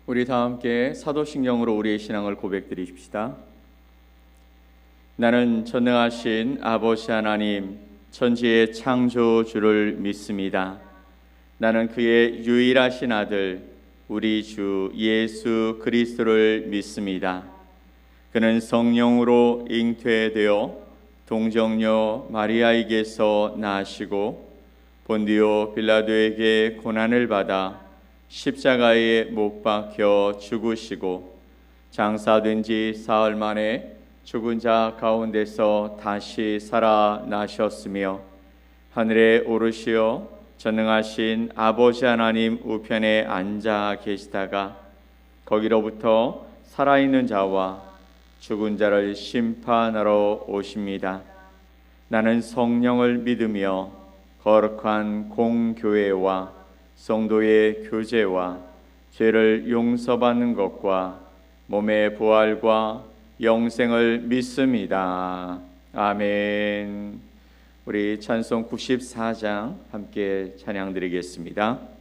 우리 다 함께 사도신경으로 우리의 신앙을 고백드리십시다. 나는 전능하신 아버지 하나님, 천지의 창조주를 믿습니다. 나는 그의 유일하신 아들, 우리 주 예수 그리스도를 믿습니다. 그는 성령으로 잉태되어 동정녀 마리아에게서 나시고 본디오 빌라도에게 고난을 받아 십자가에 못 박혀 죽으시고 장사된 지 사흘 만에 죽은 자 가운데서 다시 살아나셨으며 하늘에 오르시어 전능하신 아버지 하나님 우편에 앉아 계시다가 거기로부터 살아있는 자와 죽은 자를 심판하러 오십니다. 나는 성령을 믿으며 거룩한 공교회와 성도의 교제와 죄를 용서받는 것과 몸의 부활과 영생을 믿습니다. 아멘. 우리 찬송 94장 함께 찬양 드리겠습니다.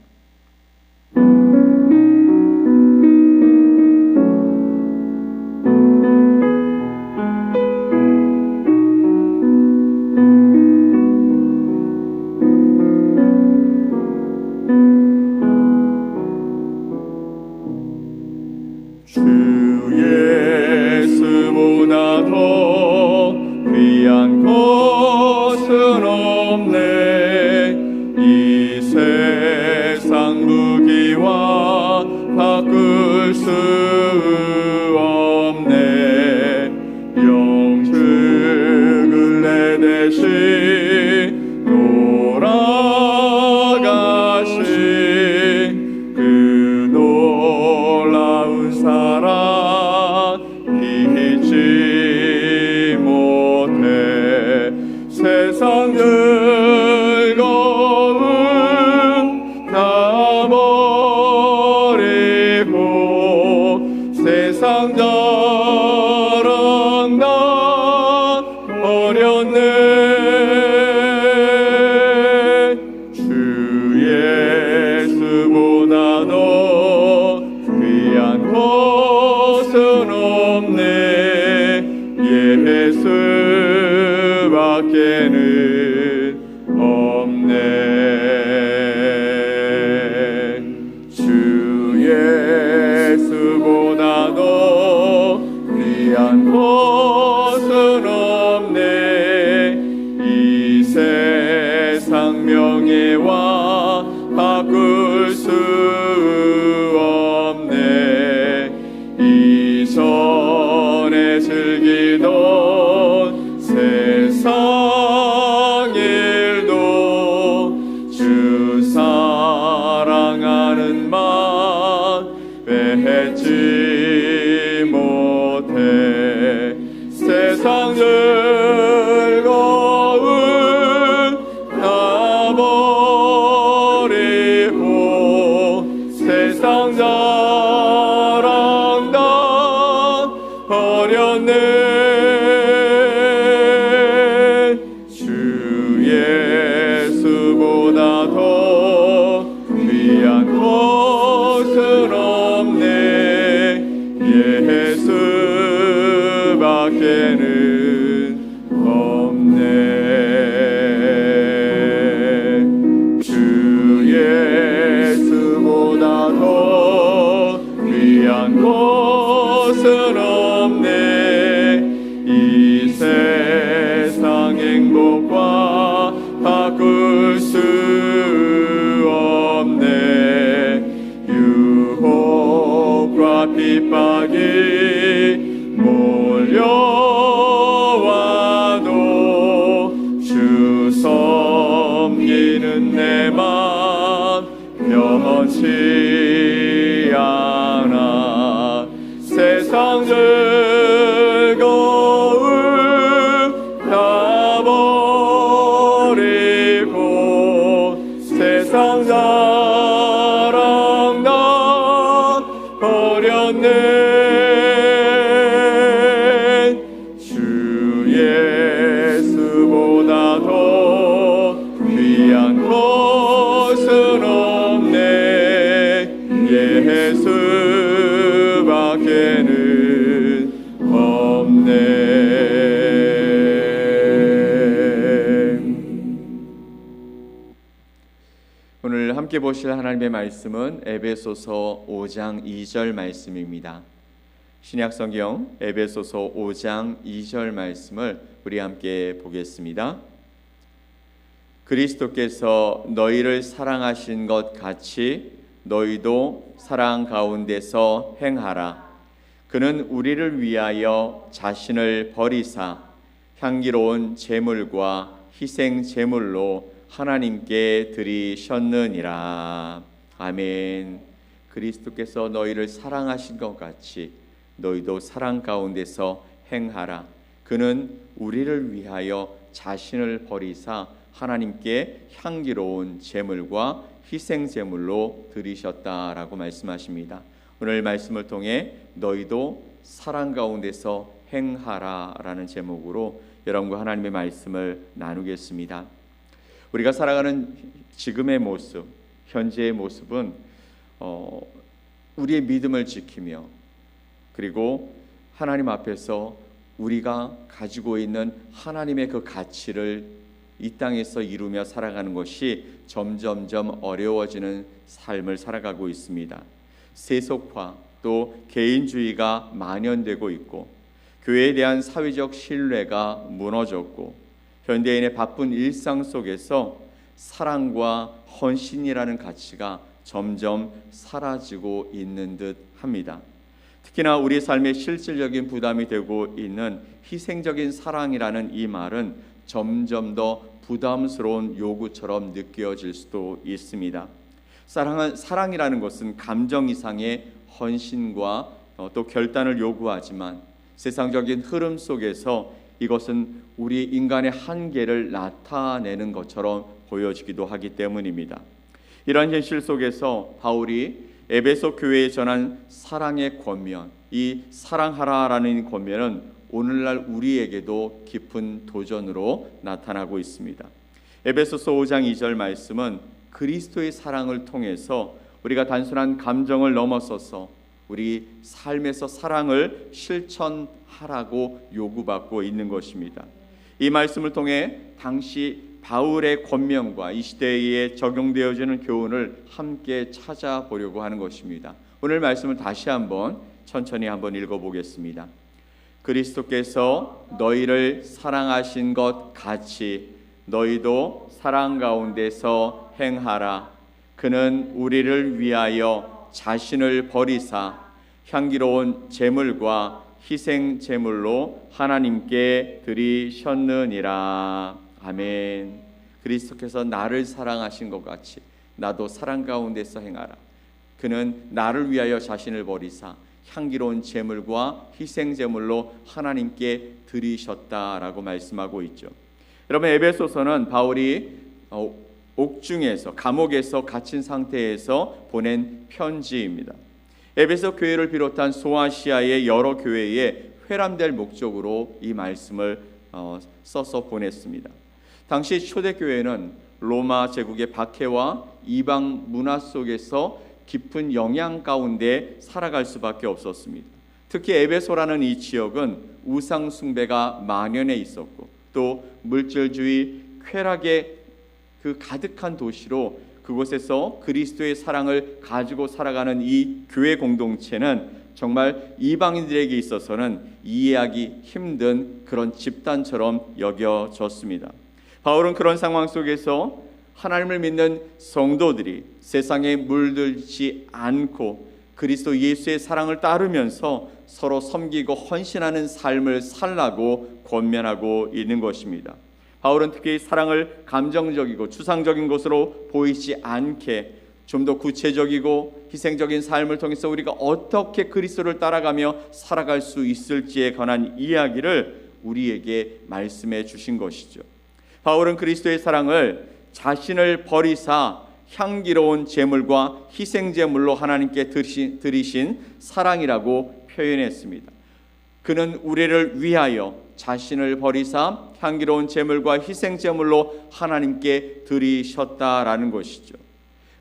것은 없네. 예수 함께 보실 하나님의 말씀은 에베소서 5장 2절 말씀입니다. 신약성경 에베소서 5장 2절 말씀을 우리 함께 보겠습니다. 그리스도께서 너희를 사랑하신 것 같이 너희도 사랑 가운데서 행하라. 그는 우리를 위하여 자신을 버리사 향기로운 제물과 희생 제물로 하나님께 드리셨느니라. 아멘. 그리스도께서 너희를 사랑하신 것 같이 너희도 사랑 가운데서 행하라. 그는 우리를 위하여 자신을 버리사 하나님께 향기로운 제물과 희생 제물로 드리셨다라고 말씀하십니다. 오늘 말씀을 통해 너희도 사랑 가운데서 행하라라는 제목으로 여러분과 하나님의 말씀을 나누겠습니다. 우리가 살아가는 지금의 모습, 현재의 모습은 우리의 믿음을 지키며 그리고 하나님 앞에서 우리가 가지고 있는 하나님의 그 가치를 이 땅에서 이루며 살아가는 것이 점점점 어려워지는 삶을 살아가고 있습니다. 세속화 또 개인주의가 만연되고 있고 교회에 대한 사회적 신뢰가 무너졌고 현대인의 바쁜 일상 속에서 사랑과 헌신이라는 가치가 점점 사라지고 있는 듯 합니다. 특히나 우리 삶의 실질적인 부담이 되고 있는 희생적인 사랑이라는 이 말은 점점 더 부담스러운 요구처럼 느껴질 수도 있습니다. 사랑이라는 것은 감정 이상의 헌신과 또 결단을 요구하지만 세상적인 흐름 속에서 이것은 우리 인간의 한계를 나타내는 것처럼 보여지기도 하기 때문입니다. 이러한 현실 속에서 바울이 에베소 교회에 전한 사랑의 권면, 이 사랑하라라는 권면은 오늘날 우리에게도 깊은 도전으로 나타나고 있습니다. 에베소서 5장 2절 말씀은 그리스도의 사랑을 통해서 우리가 단순한 감정을 넘어서서 우리 삶에서 사랑을 실천하라고 요구받고 있는 것입니다. 이 말씀을 통해 당시 바울의 권면과 이 시대에 적용되어지는 교훈을 함께 찾아보려고 하는 것입니다. 오늘 말씀을 다시 한번 천천히 한번 읽어보겠습니다. 그리스도께서 너희를 사랑하신 것 같이 너희도 사랑 가운데서 행하라. 그는 우리를 위하여 자신을 버리사 향기로운 제물과 희생 제물로 하나님께 드리셨느니라. 아멘. 그리스도께서 나를 사랑하신 것 같이 나도 사랑 가운데서 행하라. 그는 나를 위하여 자신을 버리사 향기로운 제물과 희생 제물로 하나님께 드리셨다라고 말씀하고 있죠. 여러분, 에베소서는 바울이 옥중에서 감옥에서 갇힌 상태에서 보낸 편지입니다. 에베소 교회를 비롯한 소아시아의 여러 교회에 회람될 목적으로 이 말씀을 써서 보냈습니다. 당시 초대교회는 로마 제국의 박해와 이방 문화 속에서 깊은 영향 가운데 살아갈 수밖에 없었습니다. 특히 에베소라는 이 지역은 우상 숭배가 만연해 있었고 또 물질주의, 쾌락의 그 가득한 도시로 그곳에서 그리스도의 사랑을 가지고 살아가는 이 교회 공동체는 정말 이방인들에게 있어서는 이해하기 힘든 그런 집단처럼 여겨졌습니다. 바울은 그런 상황 속에서 하나님을 믿는 성도들이 세상에 물들지 않고 그리스도 예수의 사랑을 따르면서 서로 섬기고 헌신하는 삶을 살라고 권면하고 있는 것입니다. 바울은 특히 사랑을 감정적이고 추상적인 것으로 보이지 않게 좀 더 구체적이고 희생적인 삶을 통해서 우리가 어떻게 그리스도를 따라가며 살아갈 수 있을지에 관한 이야기를 우리에게 말씀해 주신 것이죠. 바울은 그리스도의 사랑을 자신을 버리사 향기로운 제물과 희생 제물로 하나님께 드리신 사랑이라고 표현했습니다. 그는 우리를 위하여 자신을 버리사 향기로운 제물과 희생 제물로 하나님께 드리셨다라는 것이죠.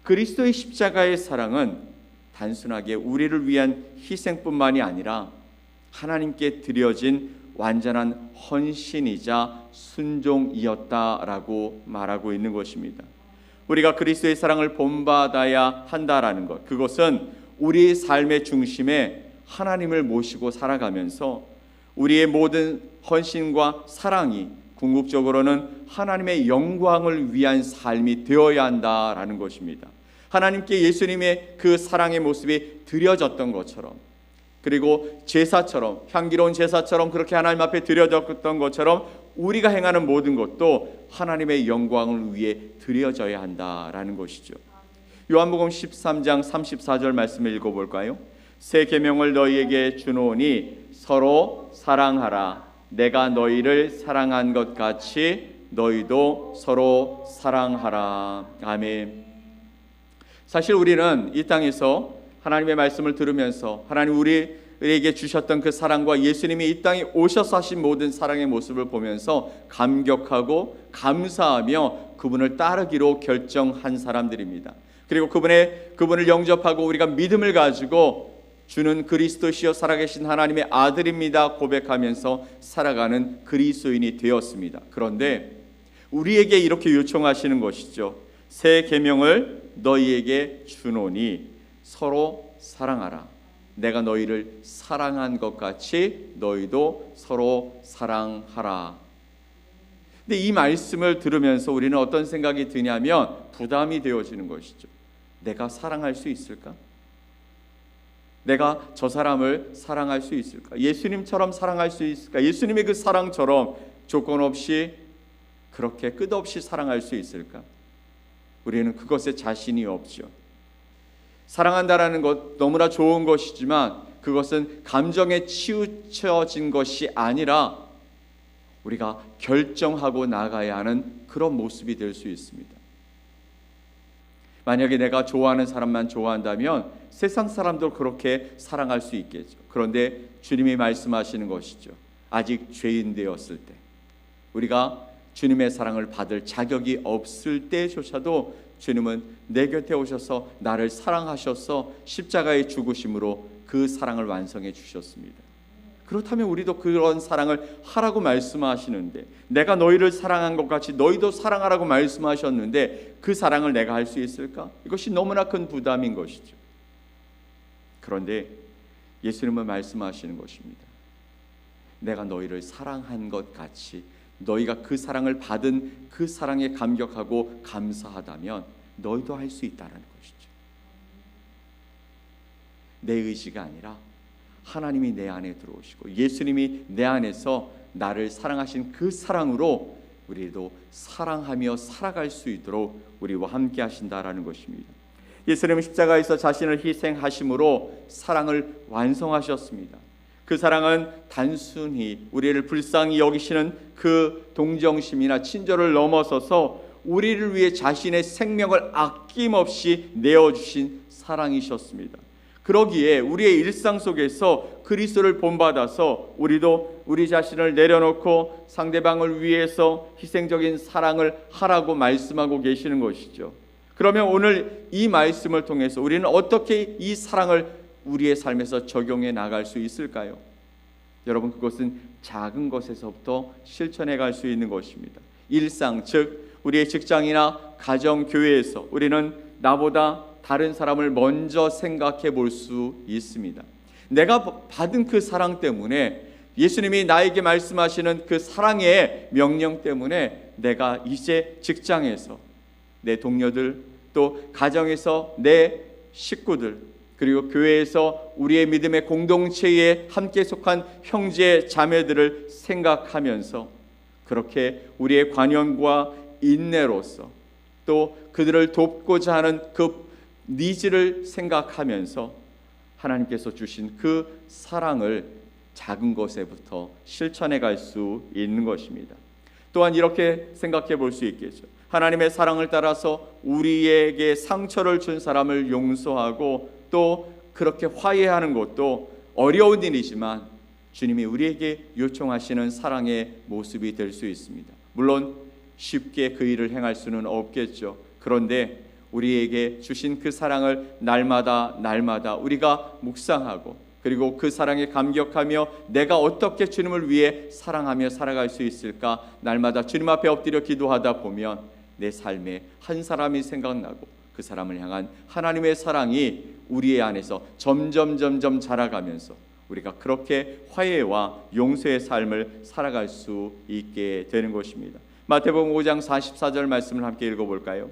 그리스도의 십자가의 사랑은 단순하게 우리를 위한 희생뿐만이 아니라 하나님께 드려진 완전한 헌신이자 순종이었다라고 말하고 있는 것입니다. 우리가 그리스도의 사랑을 본받아야 한다라는 것, 그것은 우리의 삶의 중심에 하나님을 모시고 살아가면서 우리의 모든 헌신과 사랑이 궁극적으로는 하나님의 영광을 위한 삶이 되어야 한다라는 것입니다. 하나님께 예수님의 그 사랑의 모습이 드려졌던 것처럼, 그리고 제사처럼, 향기로운 제사처럼 그렇게 하나님 앞에 드려졌던 것처럼 우리가 행하는 모든 것도 하나님의 영광을 위해 드려져야 한다라는 것이죠. 요한복음 13장 34절 말씀을 읽어볼까요? 새 계명을 너희에게 주노니 서로 사랑하라. 내가 너희를 사랑한 것 같이 너희도 서로 사랑하라. 아멘. 사실 우리는 이 땅에서 하나님의 말씀을 들으면서 하나님 우리에게 주셨던 그 사랑과 예수님이 이 땅에 오셔서 하신 모든 사랑의 모습을 보면서 감격하고 감사하며 그분을 따르기로 결정한 사람들입니다. 그리고 그분을 영접하고 우리가 믿음을 가지고 주는 그리스도시여 살아계신 하나님의 아들입니다 고백하면서 살아가는 그리스도인이 되었습니다. 그런데 우리에게 이렇게 요청하시는 것이죠. 새 계명을 너희에게 주노니 서로 사랑하라. 내가 너희를 사랑한 것 같이 너희도 서로 사랑하라. 근데 이 말씀을 들으면서 우리는 어떤 생각이 드냐면 부담이 되어지는 것이죠. 내가 사랑할 수 있을까? 내가 저 사람을 사랑할 수 있을까? 예수님처럼 사랑할 수 있을까? 예수님의 그 사랑처럼 조건 없이 그렇게 끝없이 사랑할 수 있을까? 우리는 그것에 자신이 없죠. 사랑한다라는 것 너무나 좋은 것이지만 그것은 감정에 치우쳐진 것이 아니라 우리가 결정하고 나가야 하는 그런 모습이 될 수 있습니다. 만약에 내가 좋아하는 사람만 좋아한다면 세상 사람도 그렇게 사랑할 수 있겠죠. 그런데 주님이 말씀하시는 것이죠. 아직 죄인 되었을 때, 우리가 주님의 사랑을 받을 자격이 없을 때조차도 주님은 내 곁에 오셔서 나를 사랑하셔서 십자가의 죽으심으로 그 사랑을 완성해 주셨습니다. 그렇다면 우리도 그런 사랑을 하라고 말씀하시는데, 내가 너희를 사랑한 것 같이 너희도 사랑하라고 말씀하셨는데 그 사랑을 내가 할 수 있을까? 이것이 너무나 큰 부담인 것이죠. 그런데 예수님은 말씀하시는 것입니다. 내가 너희를 사랑한 것 같이 너희가 그 사랑을 받은 그 사랑에 감격하고 감사하다면 너희도 할 수 있다는 것이죠. 내 의지가 아니라 하나님이 내 안에 들어오시고 예수님이 내 안에서 나를 사랑하신 그 사랑으로 우리도 사랑하며 살아갈 수 있도록 우리와 함께 하신다라는 것입니다. 예수님은 십자가에서 자신을 희생하심으로 사랑을 완성하셨습니다. 그 사랑은 단순히 우리를 불쌍히 여기시는 그 동정심이나 친절을 넘어서서 우리를 위해 자신의 생명을 아낌없이 내어주신 사랑이셨습니다. 그러기에 우리의 일상 속에서 그리스도를 본받아서 우리도 우리 자신을 내려놓고 상대방을 위해서 희생적인 사랑을 하라고 말씀하고 계시는 것이죠. 그러면 오늘 이 말씀을 통해서 우리는 어떻게 이 사랑을 우리의 삶에서 적용해 나갈 수 있을까요? 여러분, 그것은 작은 것에서부터 실천해 갈 수 있는 것입니다. 일상, 즉 우리의 직장이나 가정, 교회에서 우리는 나보다 다른 사람을 먼저 생각해 볼 수 있습니다. 내가 받은 그 사랑 때문에, 예수님이 나에게 말씀하시는 그 사랑의 명령 때문에 내가 이제 직장에서 내 동료들, 또 가정에서 내 식구들, 그리고 교회에서 우리의 믿음의 공동체에 함께 속한 형제 자매들을 생각하면서 그렇게 우리의 관용과 인내로서 또 그들을 돕고자 하는 그 니즈를 생각하면서 하나님께서 주신 그 사랑을 작은 것에부터 실천해 갈 수 있는 것입니다. 또한 이렇게 생각해 볼 수 있겠죠. 하나님의 사랑을 따라서 우리에게 상처를 준 사람을 용서하고 또 그렇게 화해하는 것도 어려운 일이지만 주님이 우리에게 요청하시는 사랑의 모습이 될 수 있습니다. 물론 쉽게 그 일을 행할 수는 없겠죠. 그런데 우리에게 주신 그 사랑을 날마다 우리가 묵상하고 그리고 그 사랑에 감격하며 내가 어떻게 주님을 위해 사랑하며 살아갈 수 있을까, 날마다 주님 앞에 엎드려 기도하다 보면 내 삶에 한 사람이 생각나고 그 사람을 향한 하나님의 사랑이 우리의 안에서 점점 자라가면서 우리가 그렇게 화해와 용서의 삶을 살아갈 수 있게 되는 것입니다. 마태복음 5장 44절 말씀을 함께 읽어볼까요?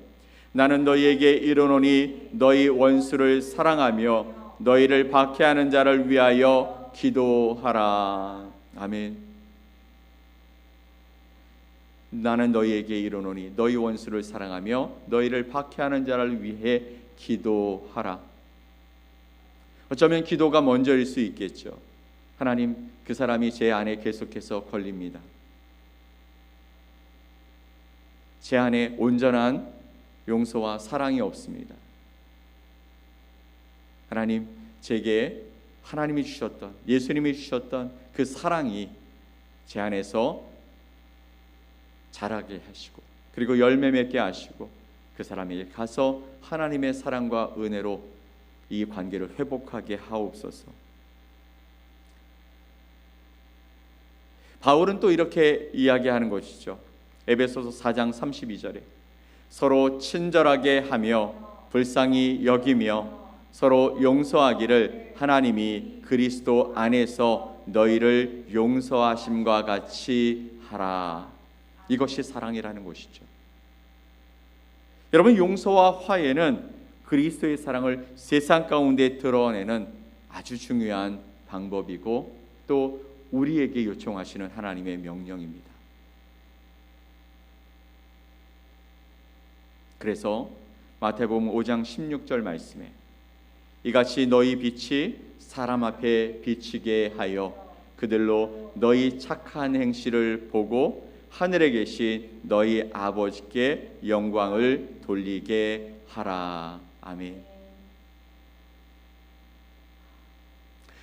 나는 너희에게 이르노니 너희 원수를 사랑하며 너희를 박해하는 자를 위하여 기도하라. 아멘. 나는 너희에게 이르노니 너희 원수를 사랑하며 너희를 박해하는 자를 위해 기도하라. 어쩌면 기도가 먼저일 수 있겠죠. 하나님, 그 사람이 제 안에 계속해서 걸립니다. 제 안에 온전한 용서와 사랑이 없습니다. 하나님, 제게 하나님이 주셨던, 예수님이 주셨던 그 사랑이 제 안에서 자라게 하시고 그리고 열매 맺게 하시고 그 사람에게 가서 하나님의 사랑과 은혜로 이 관계를 회복하게 하옵소서. 바울은 또 이렇게 이야기하는 것이죠. 에베소서 4장 32절에 서로 친절하게 하며 불쌍히 여기며 서로 용서하기를 하나님이 그리스도 안에서 너희를 용서하심과 같이 하라. 이것이 사랑이라는 것이죠. 여러분, 용서와 화해는 그리스도의 사랑을 세상 가운데 드러내는 아주 중요한 방법이고 또 우리에게 요청하시는 하나님의 명령입니다. 그래서 마태복음 5장 16절 말씀에 이같이 너희 빛이 사람 앞에 비치게 하여 그들로 너희 착한 행실을 보고 하늘에 계신 너희 아버지께 영광을 돌리게 하라. 아멘.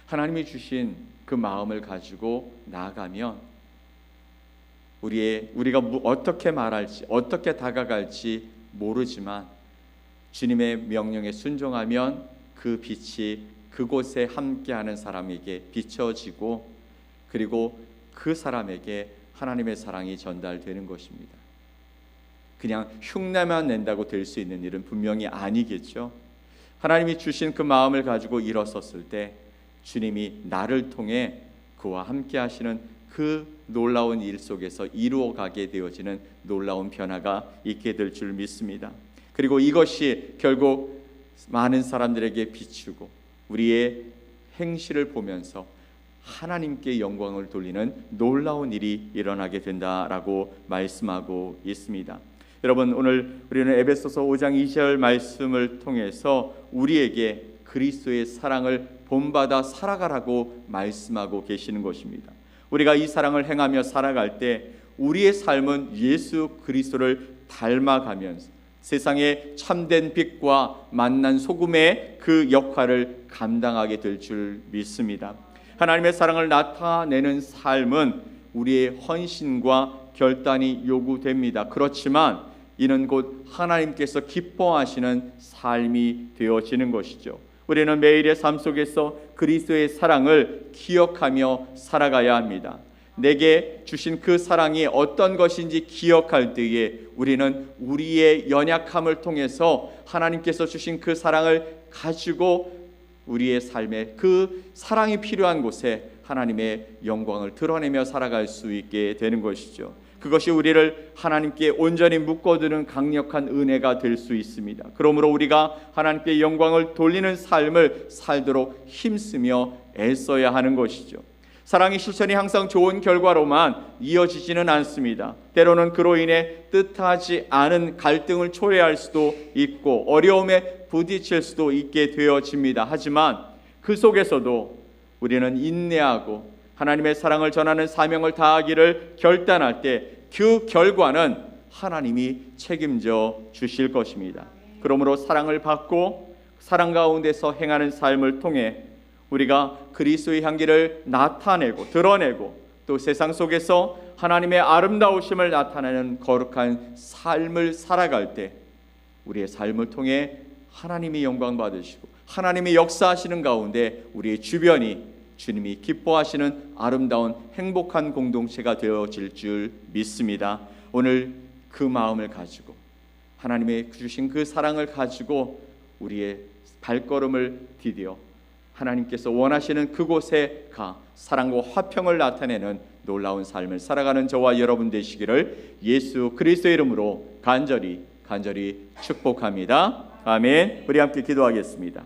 하나님이 주신 그 마음을 가지고 나아가면 우리가 어떻게 말할지 어떻게 다가갈지 모르지만 주님의 명령에 순종하면 그 빛이 그곳에 함께하는 사람에게 비춰지고 그리고 그 사람에게 하나님의 사랑이 전달되는 것입니다. 그냥 흉내만 낸다고 될 수 있는 일은 분명히 아니겠죠. 하나님이 주신 그 마음을 가지고 일어섰을 때 주님이 나를 통해 그와 함께 하시는 그 놀라운 일 속에서 이루어가게 되어지는 놀라운 변화가 있게 될 줄 믿습니다. 그리고 이것이 결국 많은 사람들에게 비추고 우리의 행실을 보면서 하나님께 영광을 돌리는 놀라운 일이 일어나게 된다라고 말씀하고 있습니다. 여러분, 오늘 우리는 에베소서 5장 2절 말씀을 통해서 우리에게 그리스도의 사랑을 본받아 살아가라고 말씀하고 계시는 것입니다. 우리가 이 사랑을 행하며 살아갈 때 우리의 삶은 예수 그리스도를 닮아가면서 세상의 참된 빛과 만난 소금의 그 역할을 감당하게 될 줄 믿습니다. 하나님의 사랑을 나타내는 삶은 우리의 헌신과 결단이 요구됩니다. 그렇지만 이는 곧 하나님께서 기뻐하시는 삶이 되어지는 것이죠. 우리는 매일의 삶 속에서 그리스도의 사랑을 기억하며 살아가야 합니다. 내게 주신 그 사랑이 어떤 것인지 기억할 때에 우리는 우리의 연약함을 통해서 하나님께서 주신 그 사랑을 가지고 우리의 삶에 그 사랑이 필요한 곳에 하나님의 영광을 드러내며 살아갈 수 있게 되는 것이죠. 그것이 우리를 하나님께 온전히 묶어두는 강력한 은혜가 될 수 있습니다. 그러므로 우리가 하나님께 영광을 돌리는 삶을 살도록 힘쓰며 애써야 하는 것이죠. 사랑의 실천이 항상 좋은 결과로만 이어지지는 않습니다. 때로는 그로 인해 뜻하지 않은 갈등을 초래할 수도 있고 어려움에 부딪힐 수도 있게 되어집니다. 하지만 그 속에서도 우리는 인내하고 하나님의 사랑을 전하는 사명을 다하기를 결단할 때 그 결과는 하나님이 책임져 주실 것입니다. 그러므로 사랑을 받고 사랑 가운데서 행하는 삶을 통해 우리가 그리스도의 향기를 나타내고 드러내고 또 세상 속에서 하나님의 아름다우심을 나타내는 거룩한 삶을 살아갈 때 우리의 삶을 통해 하나님이 영광 받으시고 하나님이 역사하시는 가운데 우리의 주변이 주님이 기뻐하시는 아름다운 행복한 공동체가 되어질 줄 믿습니다. 오늘 그 마음을 가지고 하나님의 주신 그 사랑을 가지고 우리의 발걸음을 디뎌 하나님께서 원하시는 그곳에 가 사랑과 화평을 나타내는 놀라운 삶을 살아가는 저와 여러분 되시기를 예수 그리스도의 이름으로 간절히 축복합니다. 아멘. 우리 함께 기도하겠습니다.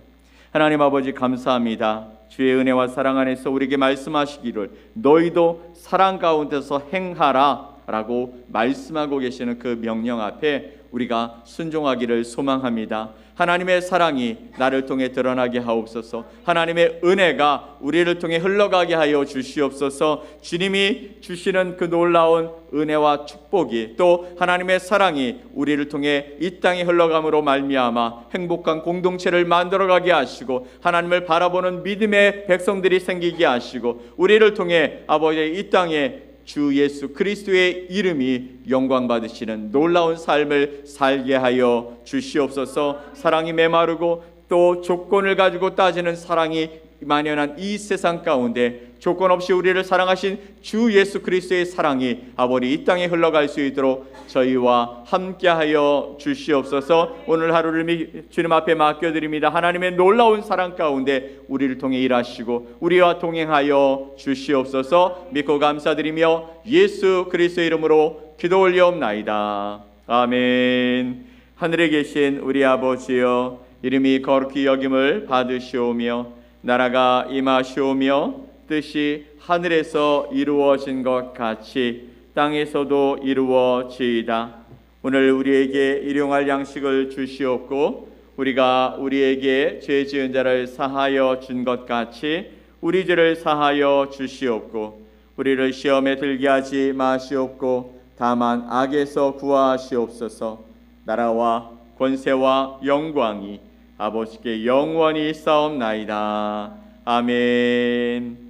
하나님 아버지 감사합니다. 주의 은혜와 사랑 안에서 우리에게 말씀하시기를 너희도 사랑 가운데서 행하라 라고 말씀하고 계시는 그 명령 앞에 우리가 순종하기를 소망합니다. 하나님의 사랑이 나를 통해 드러나게 하옵소서. 하나님의 은혜가 우리를 통해 흘러가게 하여 주시옵소서. 주님이 주시는 그 놀라운 은혜와 축복이 또 하나님의 사랑이 우리를 통해 이 땅에 흘러감으로 말미암아 행복한 공동체를 만들어가게 하시고 하나님을 바라보는 믿음의 백성들이 생기게 하시고 우리를 통해 아버지 이 땅에 주 예수 그리스도의 이름이 영광 받으시는 놀라운 삶을 살게 하여 주시옵소서. 사랑이 메마르고 또 조건을 가지고 따지는 사랑이 만연한 이 세상 가운데 조건 없이 우리를 사랑하신 주 예수 그리스도의 사랑이 아버지 이 땅에 흘러갈 수 있도록 저희와 함께하여 주시옵소서. 오늘 하루를 주님 앞에 맡겨드립니다. 하나님의 놀라운 사랑 가운데 우리를 통해 일하시고 우리와 동행하여 주시옵소서. 믿고 감사드리며 예수 그리스도의 이름으로 기도 올려옵나이다. 아멘. 하늘에 계신 우리 아버지여 이름이 거룩히 여김을 받으시오며 나라가 임하시오며 뜻이 하늘에서 이루어진 것 같이 땅에서도 이루어지이다. 오늘 우리에게 일용할 양식을 주시옵고 우리가 우리에게 죄 지은 자를 사하여 준 것 같이 우리 죄를 사하여 주시옵고 우리를 시험에 들게 하지 마시옵고 다만 악에서 구하시옵소서. 나라와 권세와 영광이 아버지께 영원히 있사옵나이다. 아멘.